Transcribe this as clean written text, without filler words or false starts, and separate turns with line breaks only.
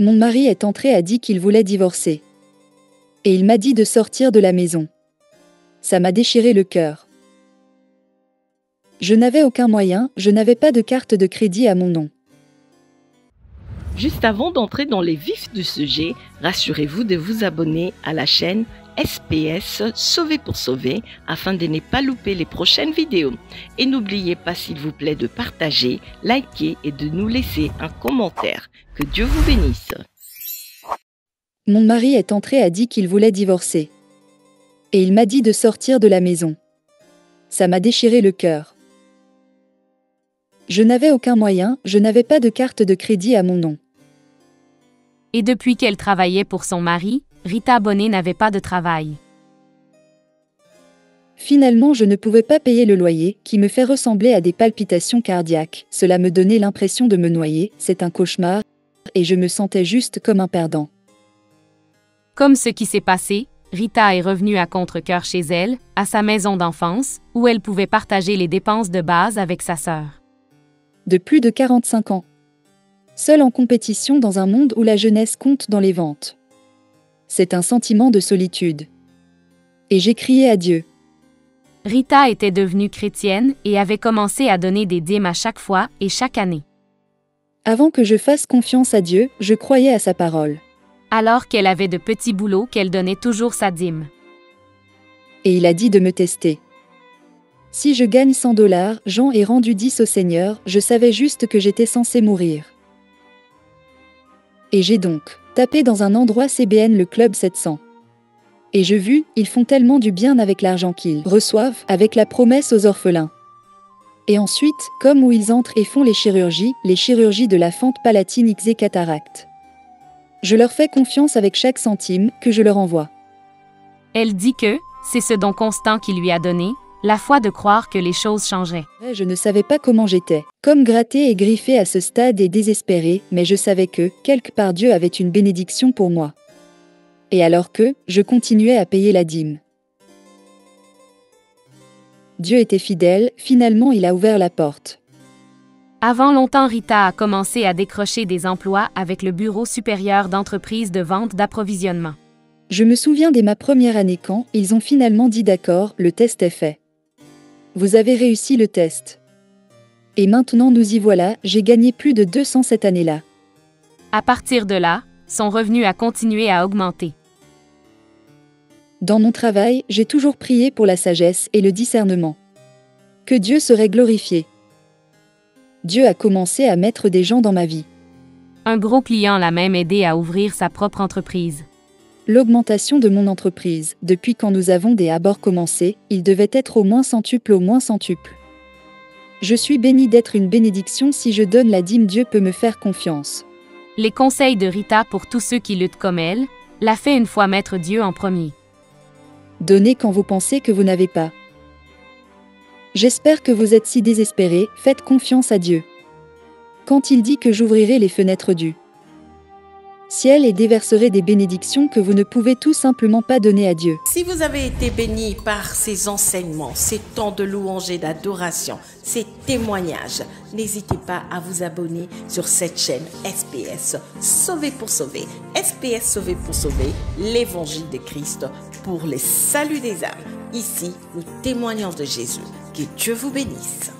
Mon mari est entré a dit qu'il voulait divorcer. Et il m'a dit de sortir de la maison. Ça m'a déchiré le cœur. Je n'avais aucun moyen, je n'avais pas de carte de crédit à mon nom.
Juste avant d'entrer dans les vifs du sujet, rassurez-vous de vous abonner à la chaîne SPS Sauver pour Sauver afin de ne pas louper les prochaines vidéos. Et n'oubliez pas s'il vous plaît de partager, liker et de nous laisser un commentaire. Que Dieu vous bénisse.
Mon mari est entré a dit qu'il voulait divorcer. Et il m'a dit de sortir de la maison. Ça m'a déchiré le cœur. Je n'avais aucun moyen, je n'avais pas de carte de crédit à mon nom.
Et depuis qu'elle travaillait pour son mari, Rita Bonnet n'avait pas de travail.
Finalement, je ne pouvais pas payer le loyer, qui me fait ressembler à des palpitations cardiaques. Cela me donnait l'impression de me noyer, c'est un cauchemar, et je me sentais juste comme un perdant.
Comme ce qui s'est passé, Rita est revenue à contre-cœur chez elle, à sa maison d'enfance, où elle pouvait partager les dépenses de base avec sa sœur.
De plus de 45 ans. Seule en compétition dans un monde où la jeunesse compte dans les ventes. C'est un sentiment de solitude. Et j'ai crié à Dieu.
Rita était devenue chrétienne et avait commencé à donner des dîmes à chaque fois et chaque année.
Avant que je fasse confiance à Dieu, je croyais à sa parole.
Alors qu'elle avait de petits boulots qu'elle donnait toujours sa dîme.
Et il a dit de me tester. Si je gagne 100 $, Jean ai rendu 10 au Seigneur, je savais juste que j'étais censé mourir. Et j'ai donc tapé dans un endroit CBN le Club 700. Et je vis, ils font tellement du bien avec l'argent qu'ils reçoivent, avec la promesse aux orphelins. Et ensuite, comme où ils entrent et font les chirurgies de la fente palatine et cataracte. Je leur fais confiance avec chaque centime que je leur envoie.
Elle dit que c'est ce don constant qui lui a donné la foi de croire que les choses changeraient.
Je ne savais pas comment j'étais, comme gratté et griffé à ce stade et désespéré, mais je savais que, quelque part Dieu avait une bénédiction pour moi. Et alors que, je continuais à payer la dîme. Dieu était fidèle, finalement il a ouvert la porte.
Avant longtemps, Rita a commencé à décrocher des emplois avec le Bureau supérieur d'entreprise de vente d'approvisionnement.
Je me souviens dès ma première année quand ils ont finalement dit d'accord, le test est fait. Vous avez réussi le test. Et maintenant nous y voilà, j'ai gagné plus de 200 cette année-là.
À partir de là, son revenu a continué à augmenter.
Dans mon travail, j'ai toujours prié pour la sagesse et le discernement. Que Dieu serait glorifié. Dieu a commencé à mettre des gens dans ma vie.
Un gros client l'a même aidé à ouvrir sa propre entreprise.
L'augmentation de mon entreprise, depuis quand nous avons des abords commencé, il devait être au moins centuple, au moins centuple. Je suis béni d'être une bénédiction si je donne la dîme, Dieu peut me faire confiance.
Les conseils de Rita pour tous ceux qui luttent comme elle, l'a fait une fois mettre Dieu en premier.
Donnez quand vous pensez que vous n'avez pas. J'espère que vous êtes si désespérés, faites confiance à Dieu. Quand il dit que j'ouvrirai les fenêtres du ciel et déverserai des bénédictions que vous ne pouvez tout simplement pas donner à Dieu.
Si vous avez été béni par ces enseignements, ces temps de louange et d'adoration, ces témoignages, n'hésitez pas à vous abonner sur cette chaîne SPS Sauver pour Sauver. SPS Sauver pour Sauver, l'évangile de Christ pour les saluts des âmes. Ici, nous témoignons de Jésus. Que Dieu vous bénisse.